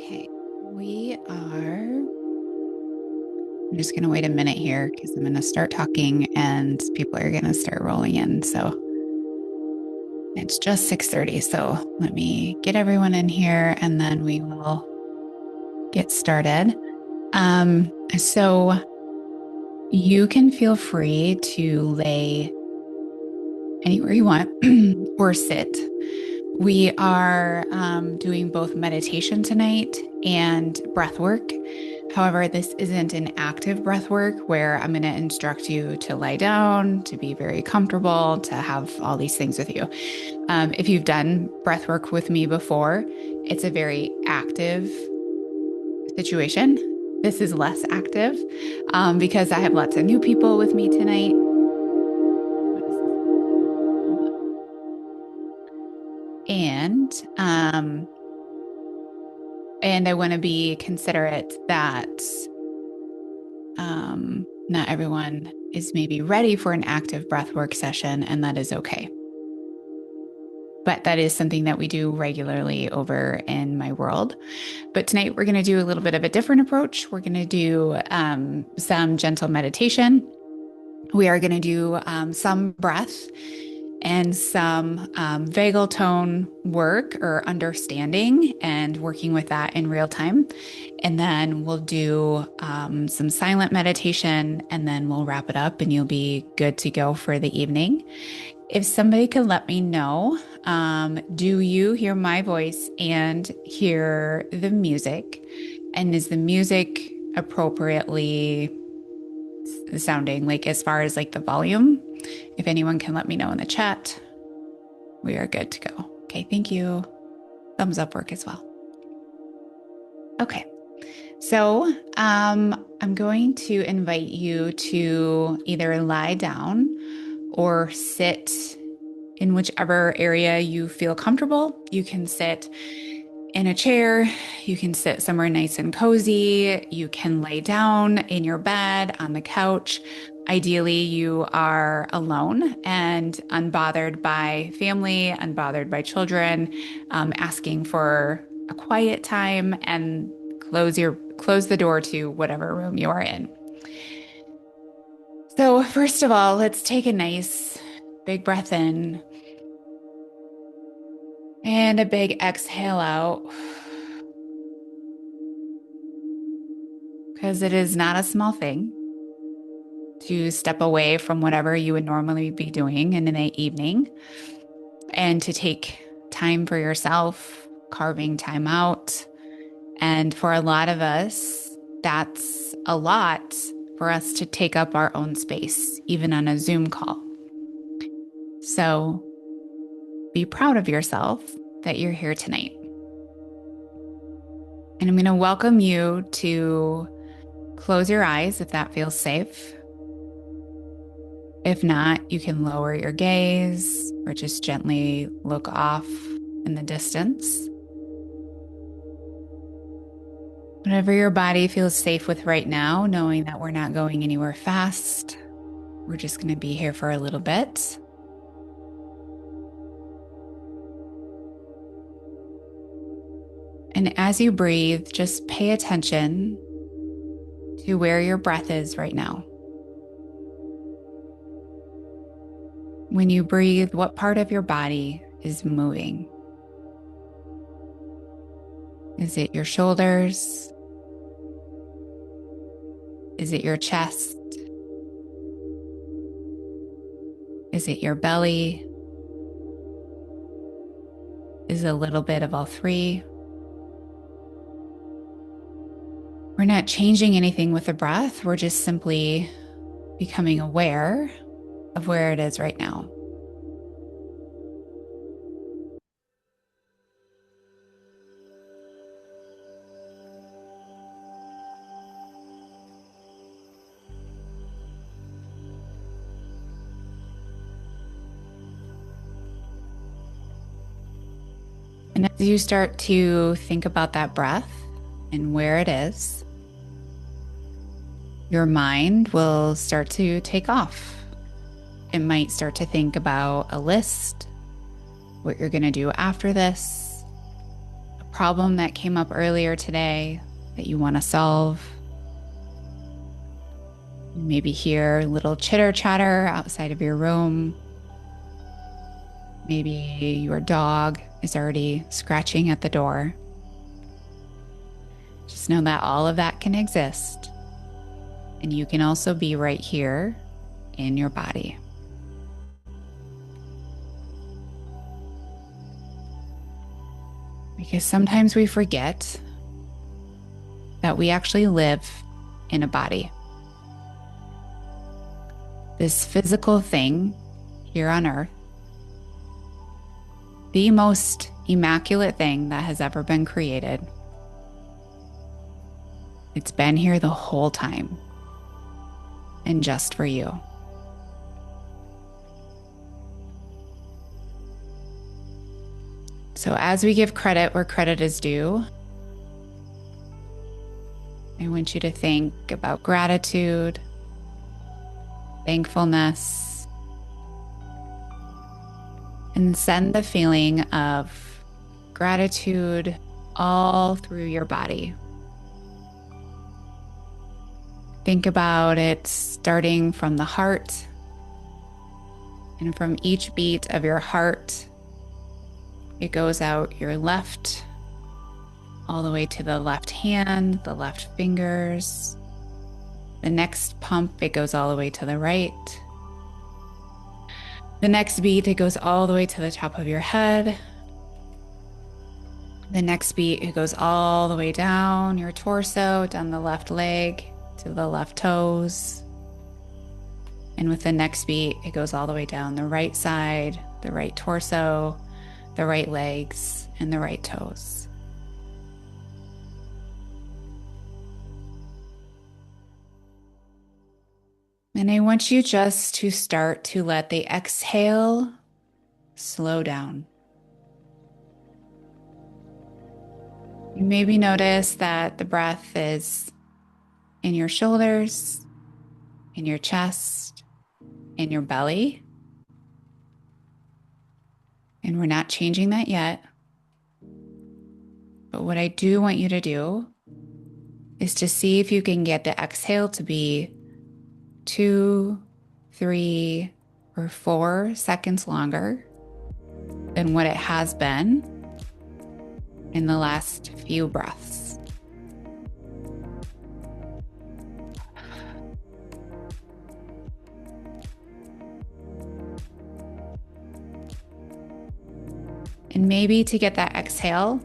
Okay, I'm just going to wait a minute here because I'm going to start talking and people are going to start rolling in. So it's just 6:30. So let me get everyone in here and then we will get started. So you can feel free to lay anywhere you want or sit. We are doing both meditation tonight and breath work. However, this isn't an active breath work where I'm going to instruct you to lie down, to be very comfortable, to have all these things with you. If you've done breath work with me before, it's a very active situation. This is less active because I have lots of new people with me tonight. And I want to be considerate that not everyone is maybe ready for an active breathwork session, and that is okay. But that is something that we do regularly over in my world. But tonight we're going to do a little bit of a different approach. We're going to do some gentle meditation. We are going to do some breath and some vagal tone work or understanding and working with that in real time. And then we'll do some silent meditation and then we'll wrap it up and you'll be good to go for the evening. If somebody could let me know, do you hear my voice and hear the music? And is the music appropriately sounding, like as far as like the volume? If anyone can let me know in the chat, we are good to go. Okay, thank you. Thumbs up work as well. Okay, so I'm going to invite you to either lie down or sit in whichever area you feel comfortable. You can sit in a chair, you can sit somewhere nice and cozy, you can lay down in your bed, on the couch. Ideally, you are alone and unbothered by family, unbothered by children, asking for a quiet time, and close the door to whatever room you are in. So first of all, let's take a nice big breath in and a big exhale out. Because it is not a small thing to step away from whatever you would normally be doing in an evening and to take time for yourself, carving time out. And for a lot of us, that's a lot for us to take up our own space, even on a Zoom call. So be proud of yourself that you're here tonight. And I'm going to welcome you to close your eyes if that feels safe. If not, you can lower your gaze or just gently look off in the distance. Whatever your body feels safe with right now, knowing that we're not going anywhere fast. We're just going to be here for a little bit. And as you breathe, just pay attention to where your breath is right now. When you breathe, what part of your body is moving? Is it your shoulders? Is it your chest? Is it your belly? Is it a little bit of all three? We're not changing anything with the breath. We're just simply becoming aware of where it is right now. And as you start to think about that breath and where it is, your mind will start to take off. It might start to think about a list, what you're going to do after this, a problem that came up earlier today that you want to solve. You maybe hear a little chitter chatter outside of your room. Maybe your dog is already scratching at the door. Just know that all of that can exist. And you can also be right here in your body. Because sometimes we forget that we actually live in a body. This physical thing here on earth, the most immaculate thing that has ever been created. It's been here the whole time and just for you. So as we give credit where credit is due, I want you to think about gratitude, thankfulness, and send the feeling of gratitude all through your body. Think about it starting from the heart, and from each beat of your heart, it goes out your left, all the way to the left hand, the left fingers. The next pump, it goes all the way to the right. The next beat, it goes all the way to the top of your head. The next beat, it goes all the way down your torso, down the left leg to the left toes. And with the next beat, it goes all the way down the right side, the right torso, the right legs, and the right toes. And I want you just to start to let the exhale slow down. You maybe notice that the breath is in your shoulders, in your chest, in your belly. And we're not changing that yet. But what I do want you to do is to see if you can get the exhale to be 2, 3, or 4 seconds longer than what it has been in the last few breaths. And maybe to get that exhale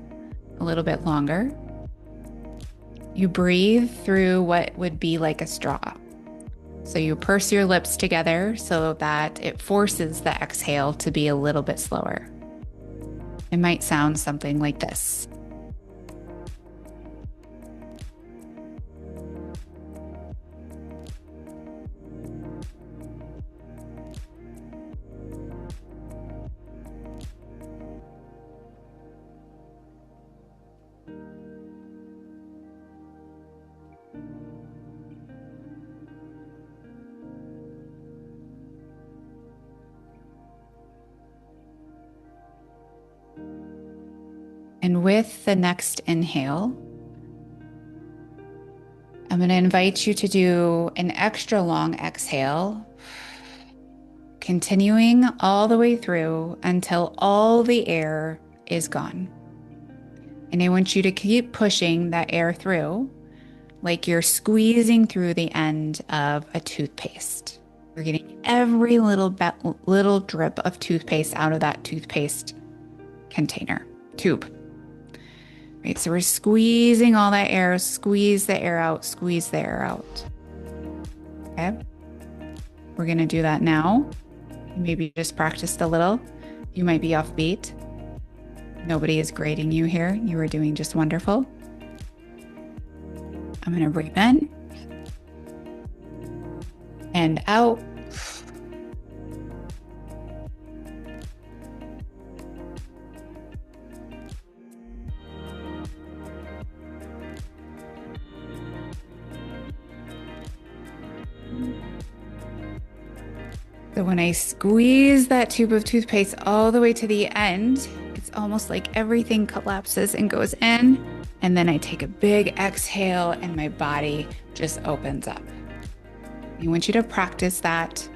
a little bit longer, you breathe through what would be like a straw. So you purse your lips together so that it forces the exhale to be a little bit slower. It might sound something like this. And with the next inhale, I'm going to invite you to do an extra long exhale, continuing all the way through until all the air is gone. And I want you to keep pushing that air through like you're squeezing through the end of a toothpaste. You're getting every little drip of toothpaste out of that toothpaste container, tube. Right, so we're squeezing all that air, squeeze the air out, squeeze the air out. Okay, we're gonna do that now. Maybe just practiced a little. You might be offbeat. Nobody is grading you here. You are doing just wonderful. I'm gonna breathe in and out. So when I squeeze that tube of toothpaste all the way to the end, It's almost like everything collapses and goes in. And then I take a big exhale and my body just opens up. I want you to practice that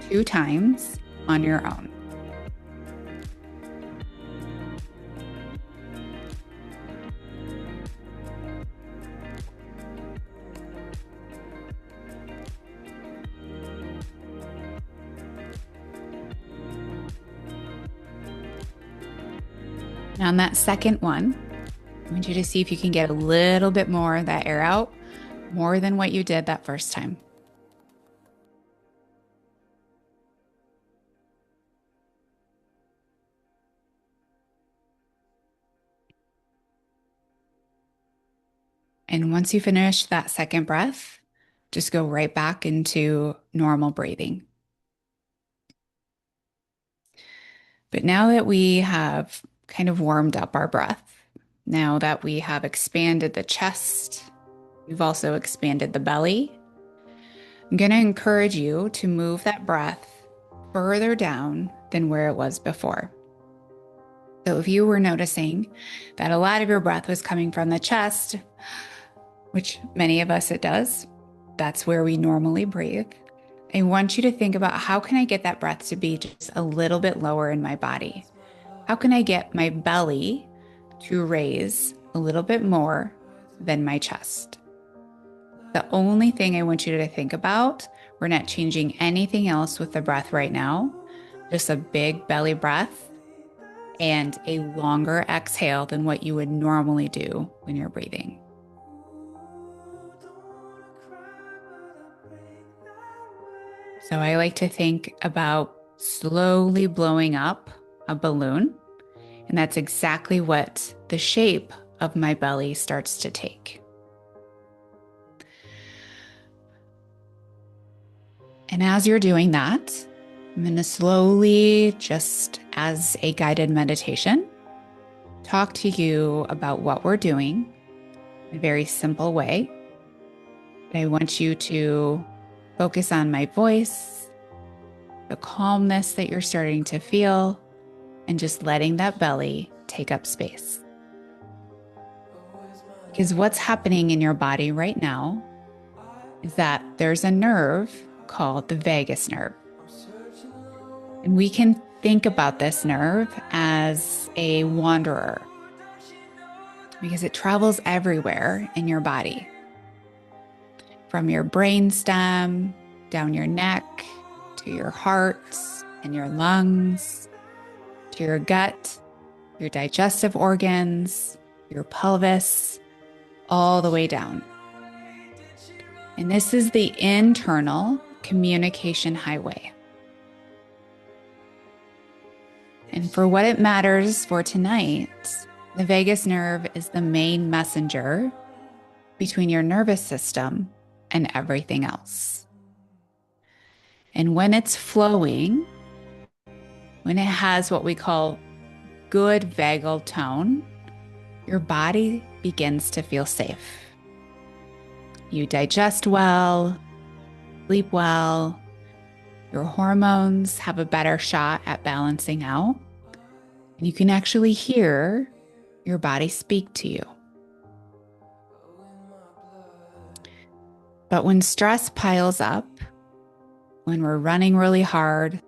2 times on your own. Now, on that second one, I want you to see if you can get a little bit more of that air out, more than what you did that first time. And once you finish that second breath, just go right back into normal breathing. But now that we have kind of warmed up our breath, now that we have expanded the chest, we've also expanded the belly, I'm going to encourage you to move that breath further down than where it was before. So if you were noticing that a lot of your breath was coming from the chest, which many of us it does, that's where we normally breathe. I want you to think about, how can I get that breath to be just a little bit lower in my body? How can I get my belly to raise a little bit more than my chest? The only thing I want you to think about, we're not changing anything else with the breath right now, just a big belly breath and a longer exhale than what you would normally do when you're breathing. So I like to think about slowly blowing up a balloon, and that's exactly what the shape of my belly starts to take. And as you're doing that, I'm going to slowly, just as a guided meditation, talk to you about what we're doing in a very simple way. I want you to focus on my voice, the calmness that you're starting to feel, and just letting that belly take up space. Because what's happening in your body right now is that there's a nerve called the vagus nerve. And we can think about this nerve as a wanderer because it travels everywhere in your body. From your brainstem, down your neck, to your heart and your lungs, to your gut, your digestive organs, your pelvis, all the way down. And this is the internal communication highway. And for what it matters for tonight, the vagus nerve is the main messenger between your nervous system and everything else. And when it's flowing, when it has what we call good vagal tone, your body begins to feel safe. You digest well, sleep well, your hormones have a better shot at balancing out, and you can actually hear your body speak to you. But when stress piles up, when we're running really hard,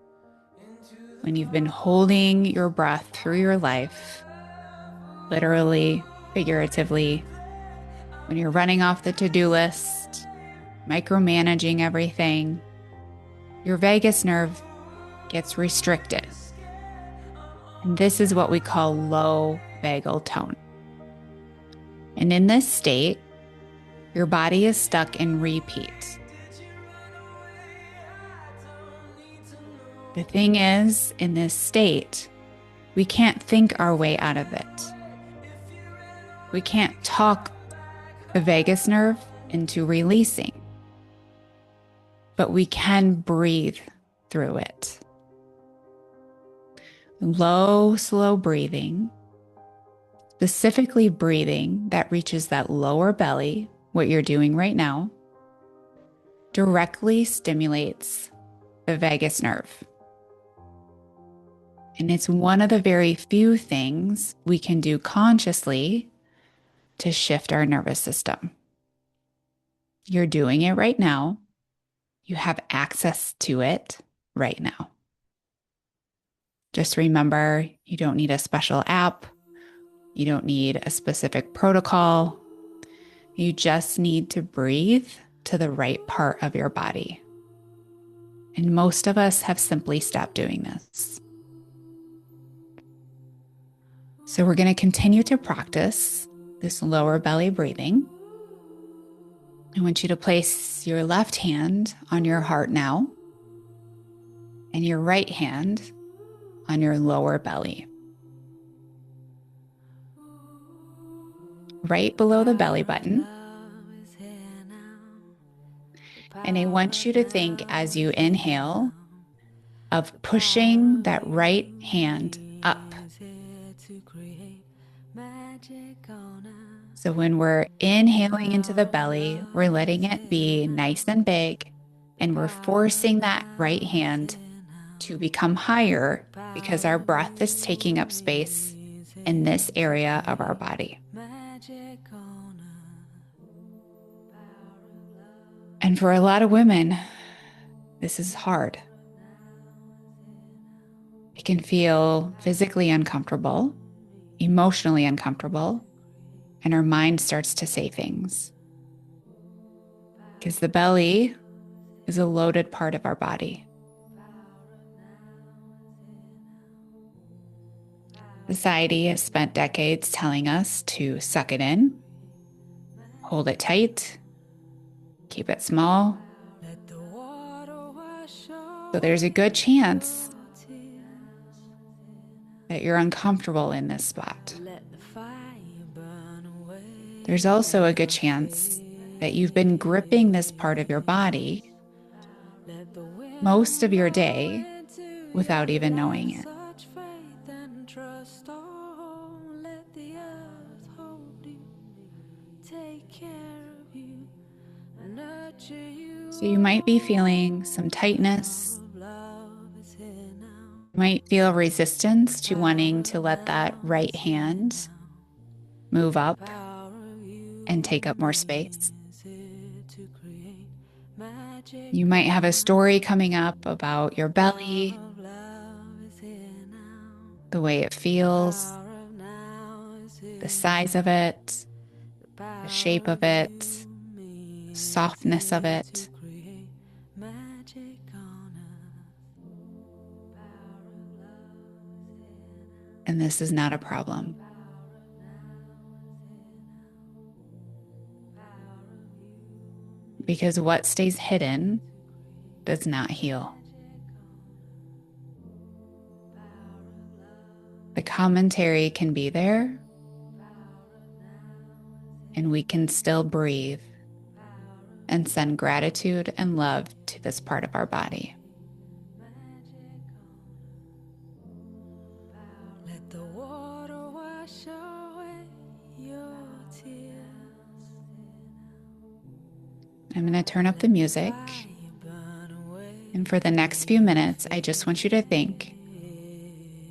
when you've been holding your breath through your life, literally, figuratively, when you're running off the to-do list, micromanaging everything, your vagus nerve gets restricted. And this is what we call low vagal tone. And in this state, your body is stuck in repeat. The thing is, in this state, we can't think our way out of it. We can't talk the vagus nerve into releasing, but we can breathe through it. Low, slow breathing, specifically breathing that reaches that lower belly, what you're doing right now, directly stimulates the vagus nerve. And it's one of the very few things we can do consciously to shift our nervous system. You're doing it right now. You have access to it right now. Just remember, you don't need a special app. You don't need a specific protocol. You just need to breathe to the right part of your body. And most of us have simply stopped doing this. So we're going to continue to practice this lower belly breathing. I want you to place your left hand on your heart now and your right hand on your lower belly. Right below the belly button. And I want you to think as you inhale of pushing that right hand up. So when we're inhaling into the belly, we're letting it be nice and big, and we're forcing that right hand to become higher because our breath is taking up space in this area of our body. And for a lot of women, this is hard. It can feel physically uncomfortable, emotionally uncomfortable, and our mind starts to say things. Because the belly is a loaded part of our body. Society has spent decades telling us to suck it in, hold it tight, keep it small. So there's a good chance that you're uncomfortable in this spot. There's also a good chance that you've been gripping this part of your body most of your day without even knowing it. So you might be feeling some tightness. You might feel resistance to wanting to let that right hand move up and take up more space. You might have a story coming up about your belly, the way it feels, the size of it, the shape of it, softness of it. And this is not a problem. Because what stays hidden does not heal. The commentary can be there, and we can still breathe and send gratitude and love to this part of our body. Let the water wash away your tears. I'm going to turn up the music. And for the next few minutes, I just want you to think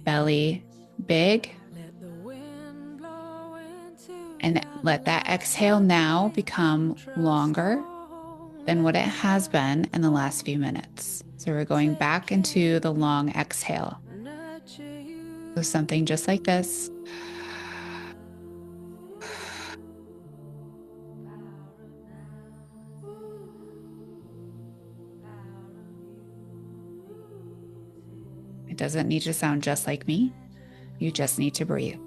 belly big. And let that exhale now become longer than what it has been in the last few minutes. So we're going back into the long exhale. So something just like this. It doesn't need to sound just like me. You just need to breathe.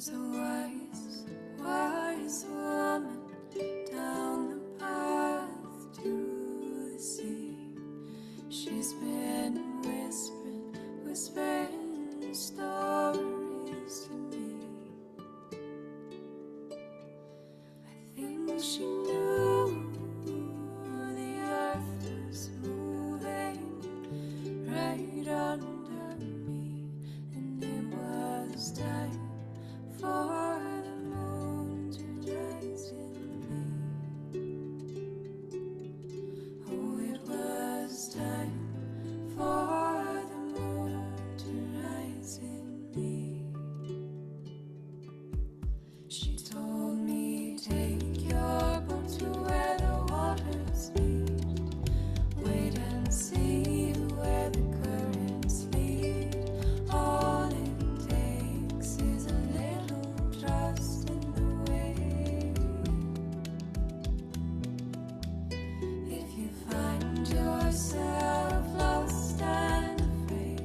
a wise woman down the path to the sea. She's been whispering stories to me. I think she knew the earth was moving right under me, and it was time for the moon to rise in me. Oh, it was time for the moon to rise in me. She told me, take your boat to where the waters meet. Wait and see where the currents lead. All it takes is a little trust in the way. If you find yourself lost and afraid,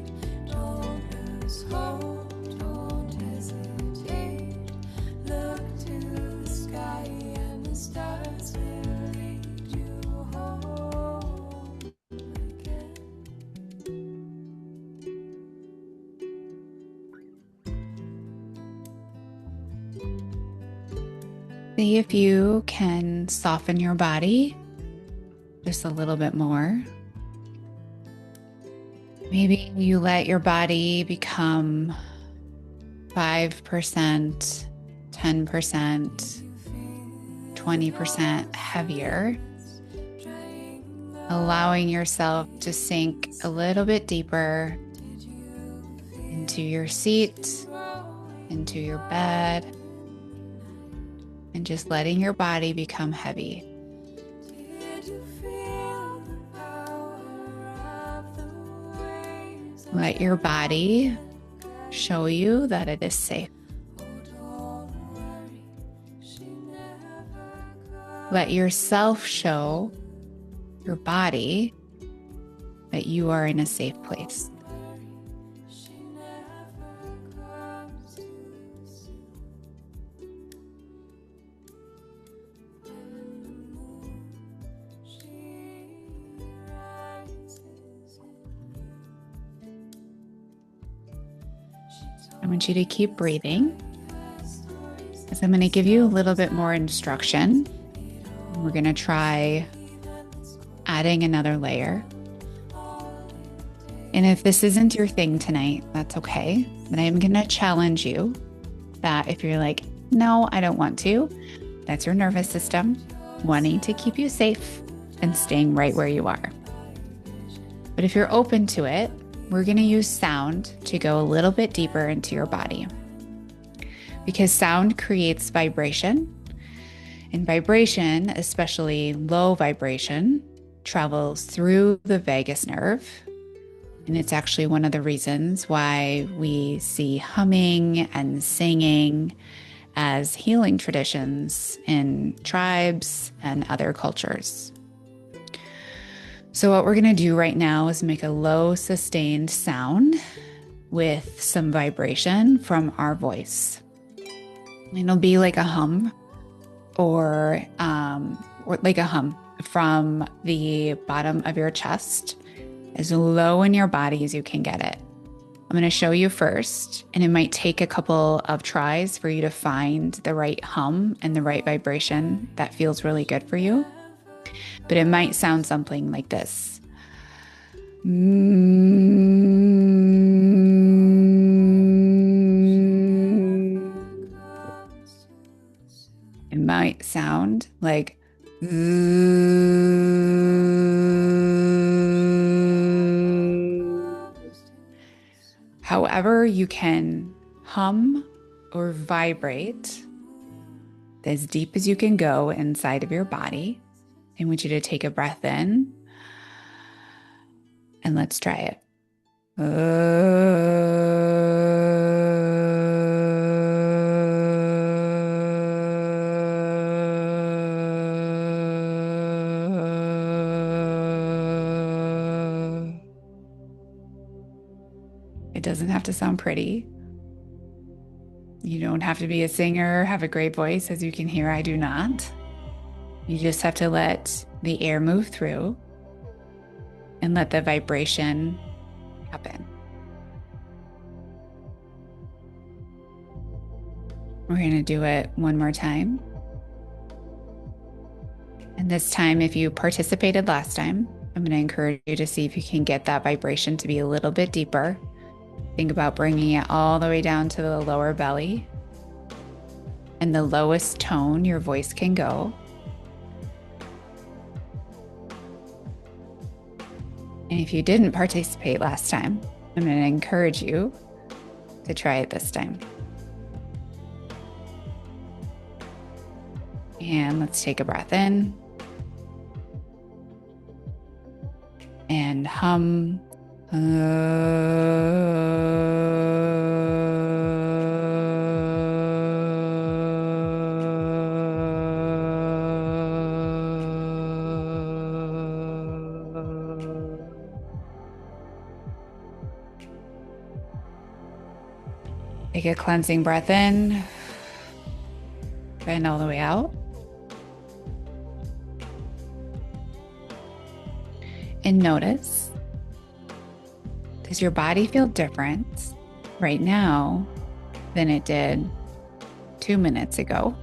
don't lose hope, don't hesitate. Look to the sky and the stars will lead you home again. See if you can soften your body just a little bit more. Maybe you let your body become 5%, 10%, 20% heavier, allowing yourself to sink a little bit deeper into your seat, into your bed, and just letting your body become heavy. Let your body show you that it is safe. Let yourself show your body that you are in a safe place. I want you to keep breathing, because I'm going to give you a little bit more instruction. We're going to try adding another layer. And if this isn't your thing tonight, that's okay. But I'm going to challenge you that if you're like, no, I don't want to, that's your nervous system wanting to keep you safe and staying right where you are. But if you're open to it, we're going to use sound to go a little bit deeper into your body, because sound creates vibration, and vibration, especially low vibration, travels through the vagus nerve. And it's actually one of the reasons why we see humming and singing as healing traditions in tribes and other cultures. So what we're going to do right now is make a low sustained sound with some vibration from our voice. It'll be like a hum or like a hum from the bottom of your chest, as low in your body as you can get it. I'm going to show you first, and it might take a couple of tries for you to find the right hum and the right vibration that feels really good for you. But it might sound something like this. It might sound like however you can hum or vibrate as deep as you can go inside of your body. I want you to take a breath in, and let's try it. It doesn't have to sound pretty. You don't have to be a singer or have a great voice. As you can hear, I do not. You just have to let the air move through and let the vibration happen. We're going to do it one more time. And this time, if you participated last time, I'm going to encourage you to see if you can get that vibration to be a little bit deeper. Think about bringing it all the way down to the lower belly and the lowest tone your voice can go. And if you didn't participate last time, I'm going to encourage you to try it this time. And let's take a breath in and hum. Take a cleansing breath in, bend all the way out. And notice, does your body feel different right now than it did 2 minutes ago?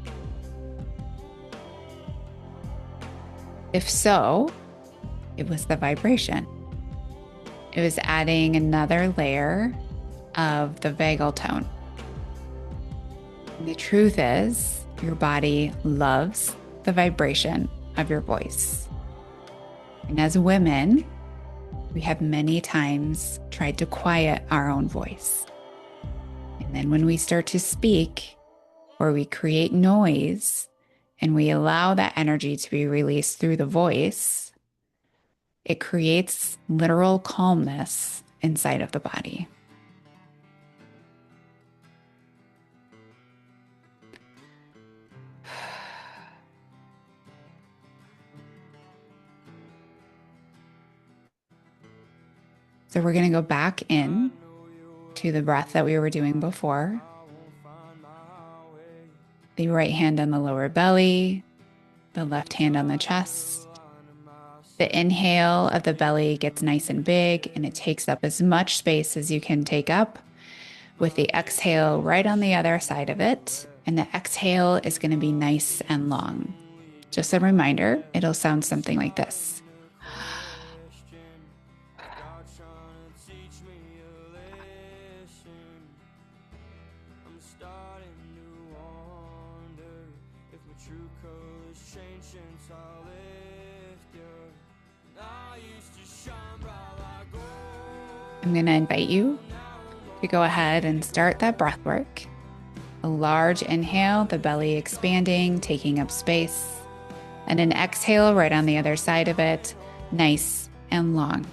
If so, it was the vibration. It was adding another layer of the vagal tone. And the truth is, your body loves the vibration of your voice. And as women, we have many times tried to quiet our own voice. And then when we start to speak or we create noise and we allow that energy to be released through the voice, it creates literal calmness inside of the body. So we're going to go back in to the breath that we were doing before. The right hand on the lower belly, the left hand on the chest. The inhale of the belly gets nice and big and it takes up as much space as you can take up, with the exhale right on the other side of it. And the exhale is going to be nice and long. Just a reminder, it'll sound something like this. I'm going to invite you to go ahead and start that breath work. A large inhale, the belly expanding, taking up space, and an exhale right on the other side of it, nice and long.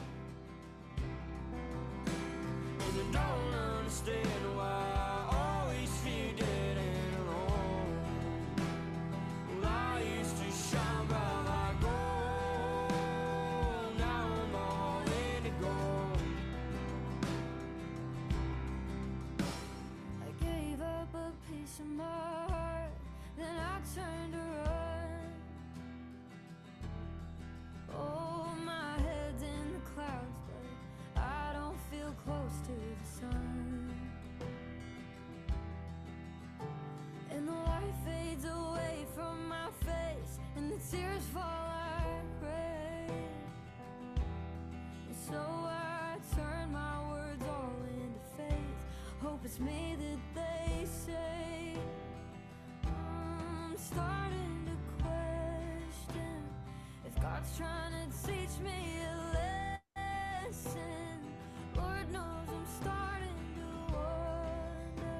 It's me that they say. I'm starting to question if God's trying to teach me a lesson. Lord knows I'm starting to wonder.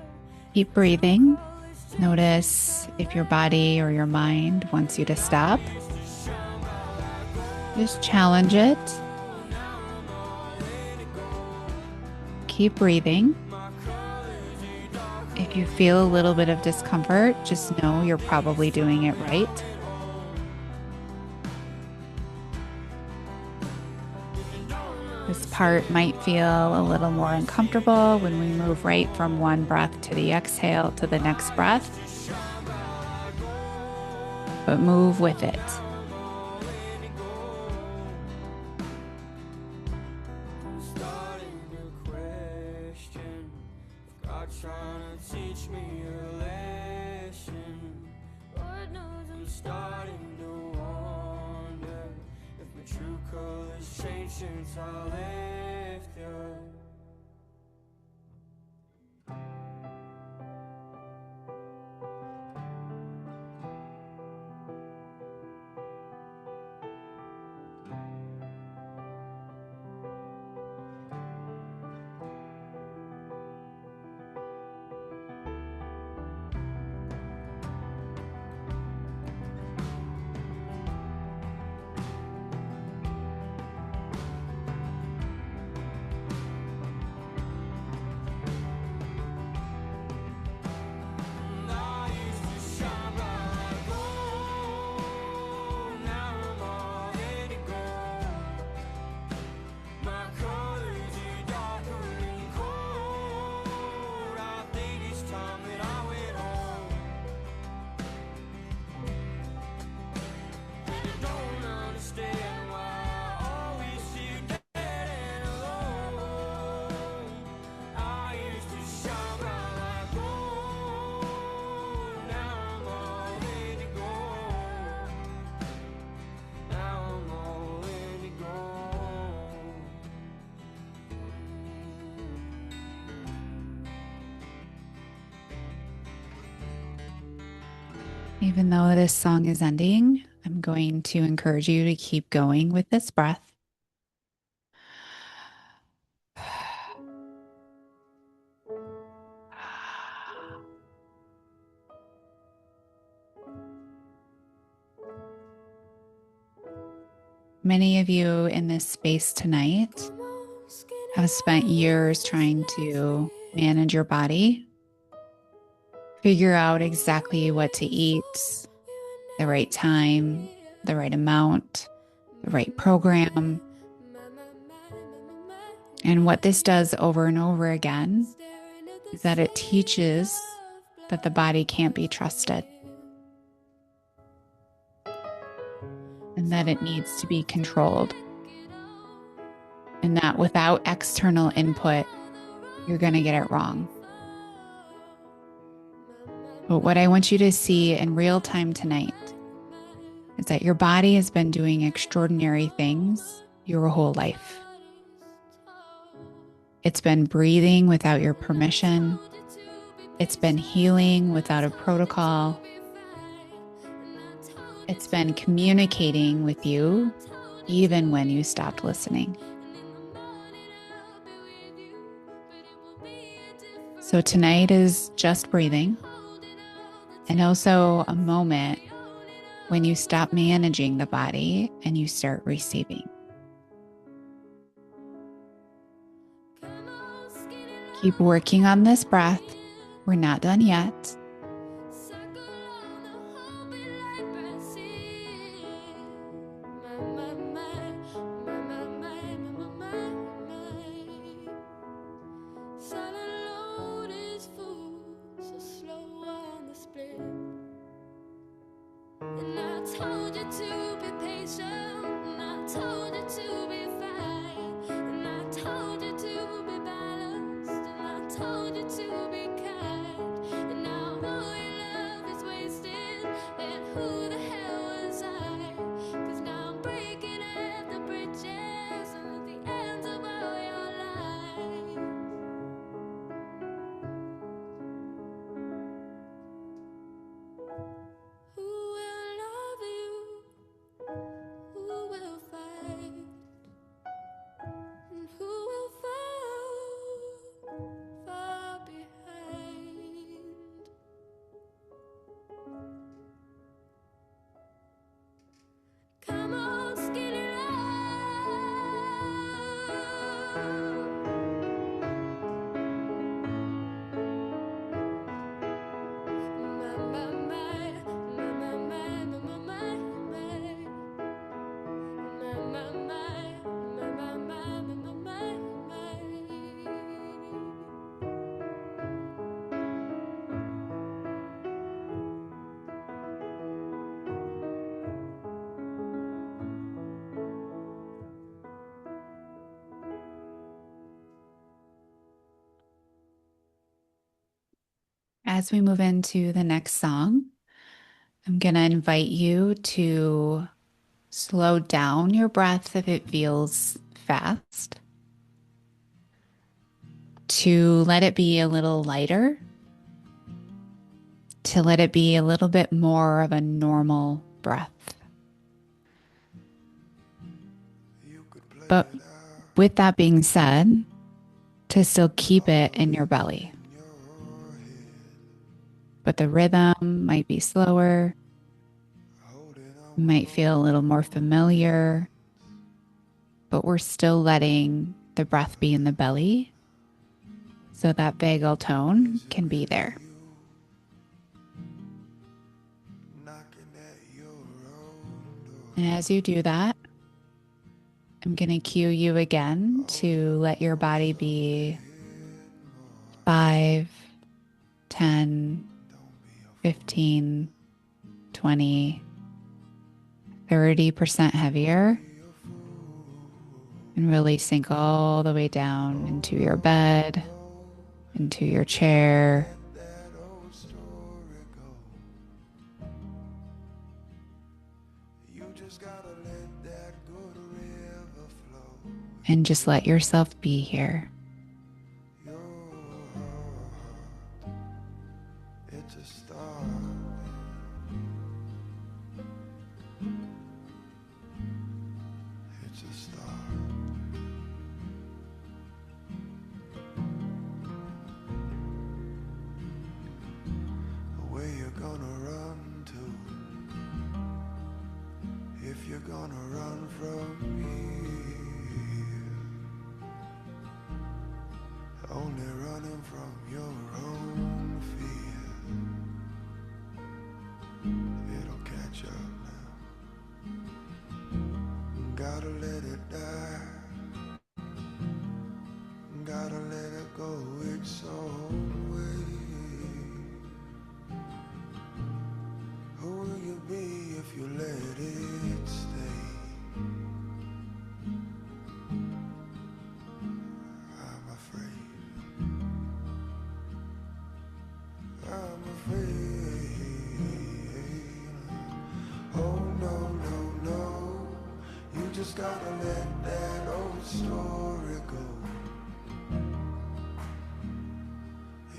Keep breathing. Notice if your body or your mind wants you to stop. Just challenge it. Keep breathing. If you feel a little bit of discomfort, just know you're probably doing it right. This part part might feel a little more uncomfortable when we move right from one breath to the exhale to the next breath, but move with it. Trying to teach me a lesson. Lord knows I'm starting to wonder if my true colors changed since I left you. Even though this song is ending, I'm going to encourage you to keep going with this breath. Many of you in this space tonight have spent years trying to manage your body, figure out exactly what to eat, the right time, the right amount, the right program. And what this does over and over again is that it teaches that the body can't be trusted and that it needs to be controlled, and that without external input, you're going to get it wrong. But what I want you to see in real time tonight is that your body has been doing extraordinary things your whole life. It's been breathing without your permission. It's been healing without a protocol. It's been communicating with you even when you stopped listening. So tonight is just breathing, and also a moment when you stop managing the body and you start receiving. Keep working on this breath. We're not done yet. And I told you to be patient, and I told you to be fine, and I told you to be balanced, and I told you to be kind, and now all your love is wasted, and who the hell was I? 'Cause now I'm breaking at the bridges and at the ends of all your lives. Who will love you? Who will fight? And who will fall far behind? as we move into the next song, I'm going to invite you to slow down your breath if it feels fast, to let it be a little lighter, to let it be a little bit more of a normal breath. But with that being said, to still keep it in your belly. But the rhythm might be slower, might feel a little more familiar, but we're still letting the breath be in the belly so that vagal tone can be there. And as you do that, I'm going to cue you again to let your body be 5, 10, 15, 20, 30% heavier, and really sink all the way down into your bed, into your chair, and just let yourself be here. If you're gonna run from here, only running from your own fear. It'll catch up now. Gotta let it die. Gotta let it go its own way. Who will you be if you let it stay? I'm afraid. I'm afraid. Oh no, no, no. You just gotta let that old story go.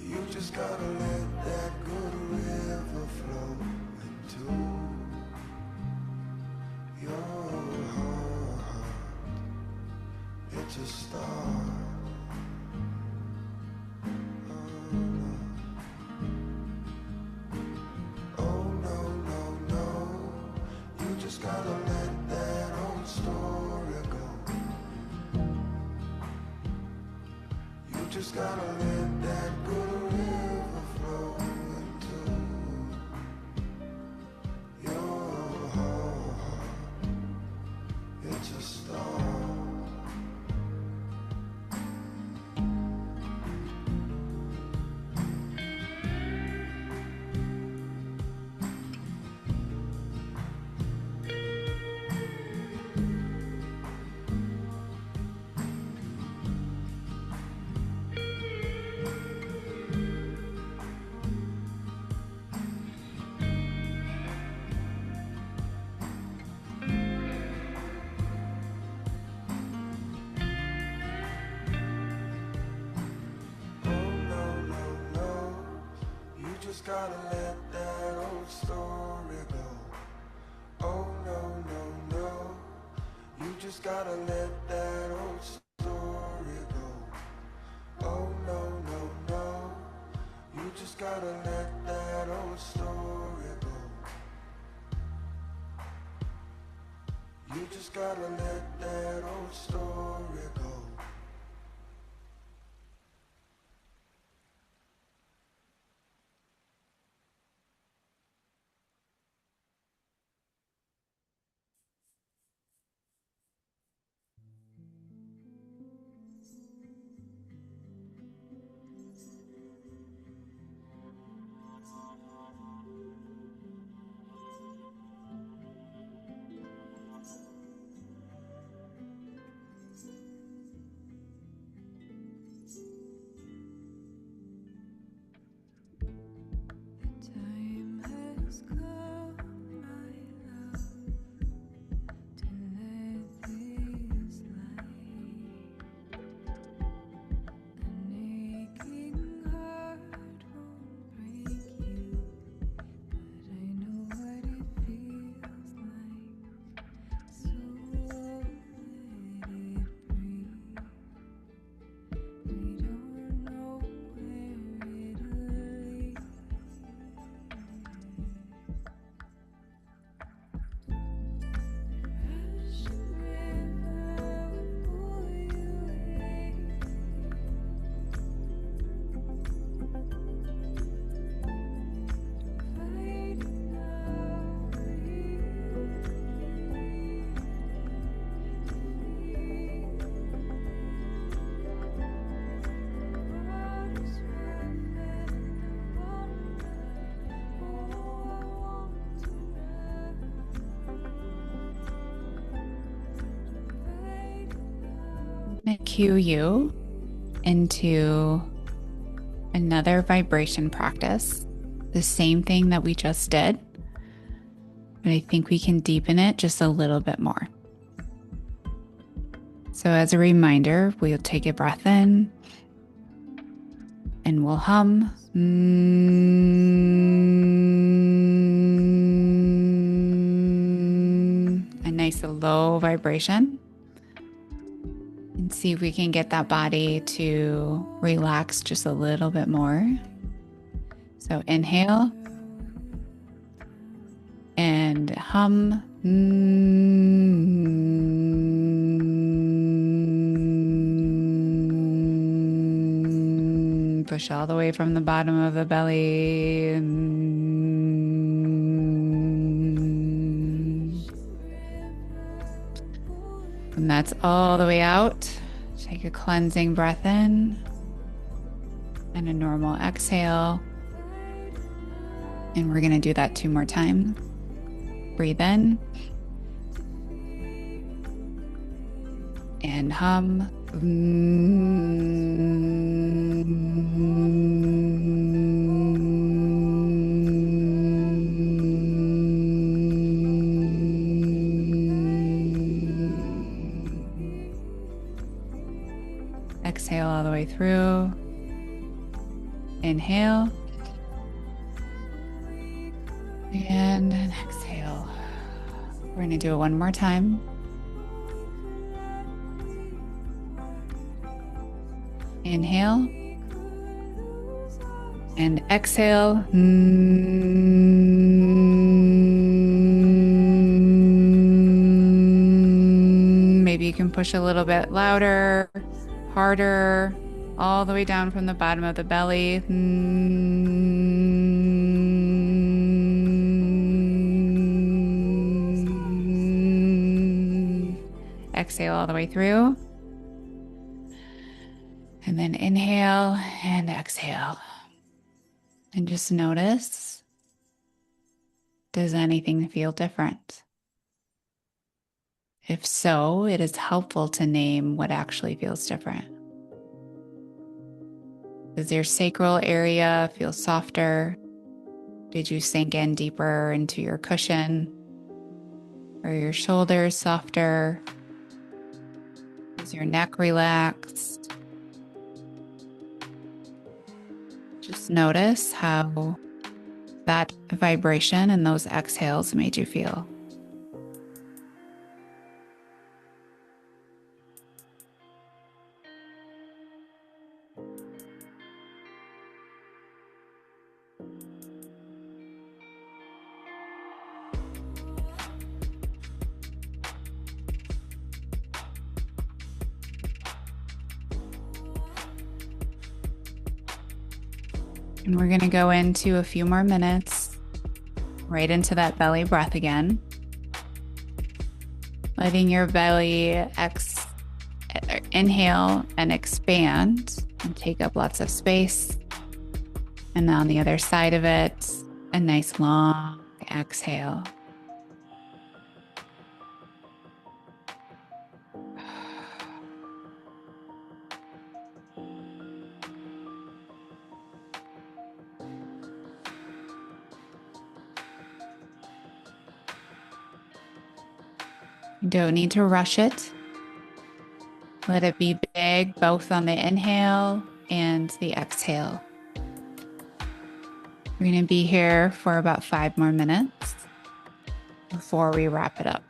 You just gotta let that good river flow into your heart. It's a start. Oh no, no, no. You just gotta let that old story go. You just gotta let that good river flow into your heart. It's a start. Just gotta let that old story go. Oh no, no, no. You just gotta let that old story go. Oh no, no, no. You just gotta let that old story go. You just gotta let that old story go. going to cue you into another vibration practice, the same thing that we just did, but I think we can deepen it just a little bit more. So as a reminder, we'll take a breath in and we'll hum. A nice low vibration. And see if we can get that body to relax just a little bit more. So inhale and hum. Push all the way from the bottom of the belly. And that's all the way out. Take a cleansing breath in and a normal exhale. And we're going to do that 2 more times. Breathe in and hum. Exhale all the way through. Inhale. And exhale. We're going to do it 1 more time. Inhale. And exhale. Maybe you can push a little bit louder, harder, all the way down from the bottom of the belly. Exhale all the way through. And then inhale and exhale. And just notice, does anything feel different? If so, it is helpful to name what actually feels different. Does your sacral area feel softer? Did you sink in deeper into your cushion? Are your shoulders softer? Is your neck relaxed? Just notice how that vibration and those exhales made you feel. And we're going to go into a few more minutes, right into that belly breath again. Letting your belly inhale and expand and take up lots of space. And on the other side of it, a nice long exhale. You don't need to rush it. Let it be big, both on the inhale and the exhale. We're going to be here for about 5 more minutes before we wrap it up.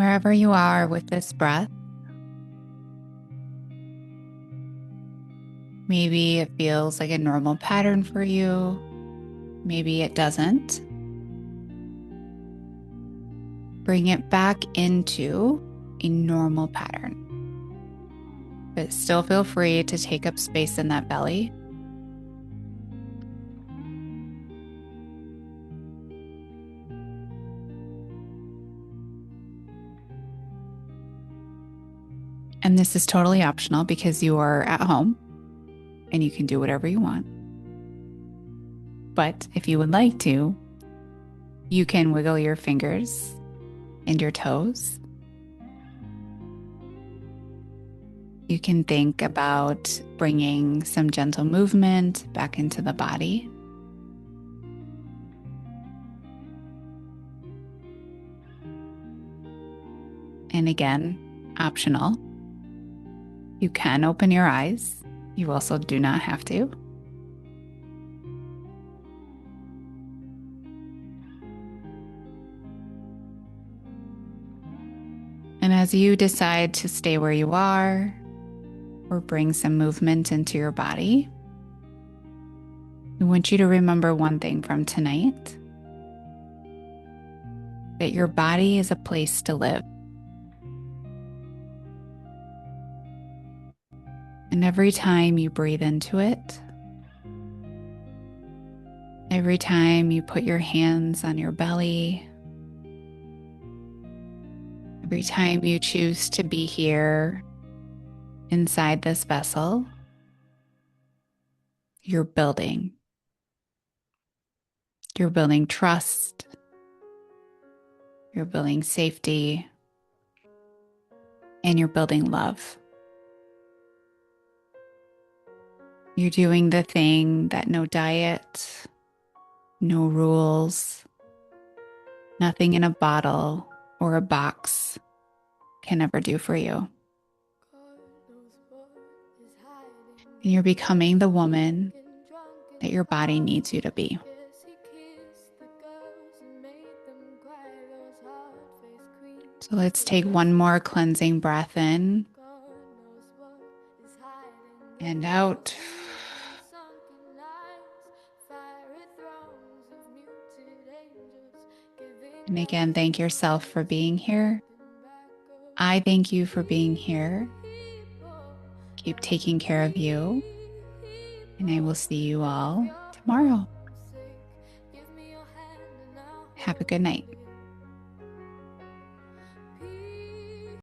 wherever you are with this breath, maybe it feels like a normal pattern for you. Maybe it doesn't. Bring it back into a normal pattern. But still feel free to take up space in that belly. And this is totally optional because you are at home and you can do whatever you want. But if you would like to, you can wiggle your fingers and your toes. You can think about bringing some gentle movement back into the body. And again, optional. You can open your eyes. You also do not have to. And as you decide to stay where you are or bring some movement into your body, I want you to remember one thing from tonight, that your body is a place to live. And every time you breathe into it, every time you put your hands on your belly, every time you choose to be here inside this vessel, you're building. You're building trust. You're building safety. And you're building love. You're doing the thing that no diet, no rules, nothing in a bottle or a box can ever do for you. And you're becoming the woman that your body needs you to be. So let's take one more cleansing breath in and out. And again, thank yourself for being here. I thank you for being here. Keep taking care of you. And I will see you all tomorrow. Have a good night.